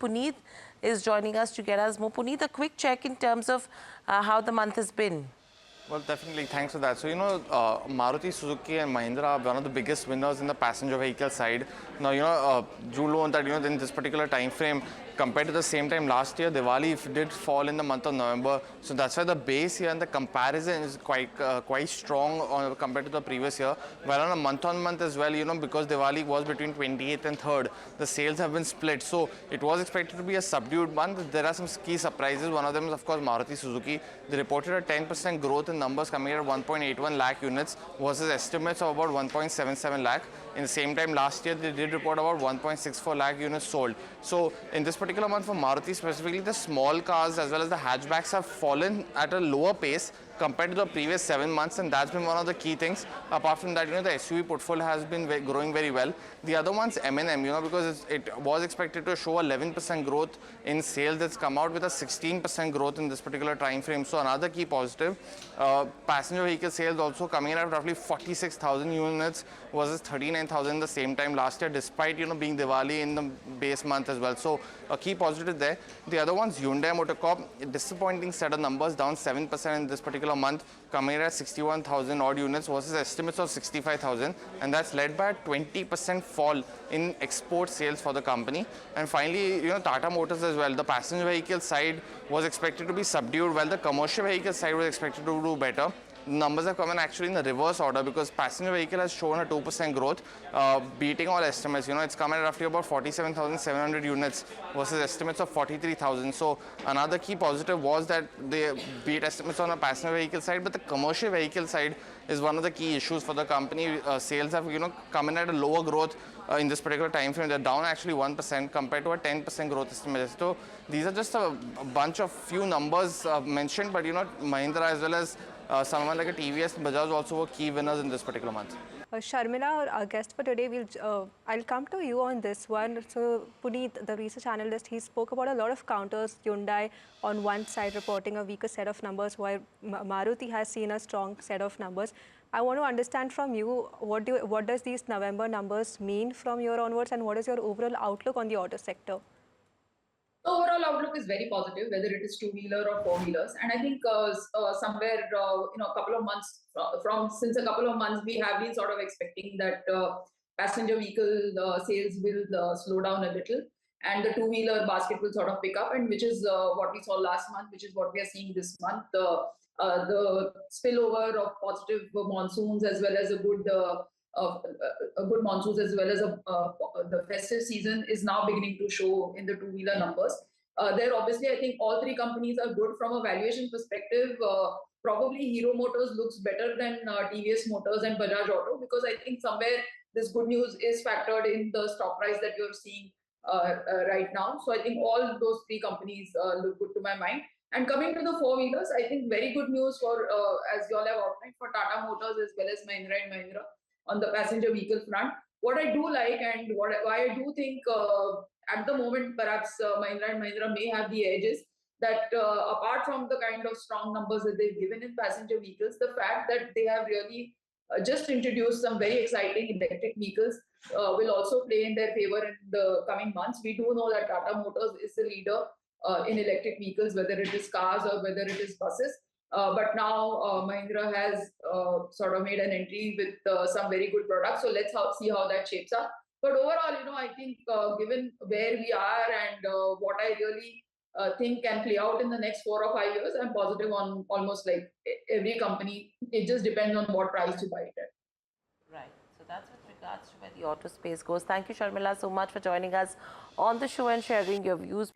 Puneet is joining us to get us more. Puneet, a quick check in terms of how the month has been. Well, definitely. Thanks for that. So, Maruti Suzuki and Mahindra are one of the biggest winners in the passenger vehicle side. Now, do know that, in this particular time frame, compared to the same time last year, Diwali did fall in the month of November. So that's why the base here and the comparison is quite strong compared to the previous year. While on a month-on-month as well, because Diwali was between 28th and 3rd, the sales have been split. So it was expected to be a subdued month. There are some key surprises. One of them is, of course, Maruti Suzuki. They reported a 10% growth in numbers coming in at 1.81 lakh units versus estimates of about 1.77 lakh. In the same time last year, they did report about 1.64 lakh units sold. So in this particular month for Maruti specifically, the small cars as well as the hatchbacks have fallen at a lower pace compared to the previous 7 months, and that's been one of the key things. Apart from that, the SUV portfolio has been growing very well. The other one's M&M, because it was expected to show 11% growth in sales. That's come out with a 16% growth in this particular time frame. So another key positive. Passenger vehicle sales also coming in at roughly 46,000 units versus 39,000 the same time last year, despite being Diwali in the base month as well. So a key positive there. The other one's Hyundai Motor Corp. A disappointing set of numbers, down 7% in this particular month, coming in at 61,000 odd units versus estimates of 65,000, and that's led by a 20% fall in export sales for the company. And finally, Tata Motors as well. The passenger vehicle side was expected to be subdued, while the commercial vehicle side was expected to do better. Numbers have come in actually in the reverse order, because passenger vehicle has shown a 2% growth, beating all estimates. It's come in roughly about 47,700 units versus estimates of 43,000. So another key positive was that they beat estimates on the passenger vehicle side, but the commercial vehicle side is one of the key issues for the company. Sales have come in at a lower growth in this particular time frame. They're down actually 1% compared to a 10% growth estimate. So these are just a bunch of few numbers mentioned, but Mahindra as well as someone like a TVS and Bajaj also were key winners in this particular month. Sharmila, our guest for today, I'll come to you on this one. So Puneet, the research analyst, he spoke about a lot of counters. Hyundai on one side reporting a weaker set of numbers, while Maruti has seen a strong set of numbers. I want to understand from you, what does these November numbers mean from here onwards, and what is your overall outlook on the auto sector? The overall outlook is very positive, whether it is two-wheeler or four-wheelers. And I think somewhere, a couple of months since a couple of months, we have been sort of expecting that passenger vehicle sales will slow down a little, and the two-wheeler basket will sort of pick up, and which is what we saw last month, which is what we are seeing this month. The spillover of positive monsoons as well as a good monsoons as well as the festive season is now beginning to show in the two-wheeler numbers. There obviously, I think all three companies are good from a valuation perspective. Probably Hero Motors looks better than TVS Motors and Bajaj Auto, because I think somewhere this good news is factored in the stock price that you're seeing right now. So I think all those three companies look good to my mind. And coming to the four-wheelers, I think very good news for, as you all have outlined, for Tata Motors as well as Mahindra and Mahindra on the passenger vehicle front. What I do like, and why I do think at the moment perhaps Mahindra and Mahindra may have the edges, that apart from the kind of strong numbers that they've given in passenger vehicles, the fact that they have really just introduced some very exciting electric vehicles will also play in their favor in the coming months. We do know that Tata Motors is the leader in electric vehicles, whether it is cars or whether it is buses. But now Mahindra has sort of made an entry with some very good products. So let's see how that shapes up. But overall, I think given where we are and what I really think can play out in the next 4 or 5 years, I'm positive on almost like every company. It just depends on what price you buy it at. Right. So that's with regards to where the auto space goes. Thank you, Sharmila, so much for joining us on the show and sharing your views.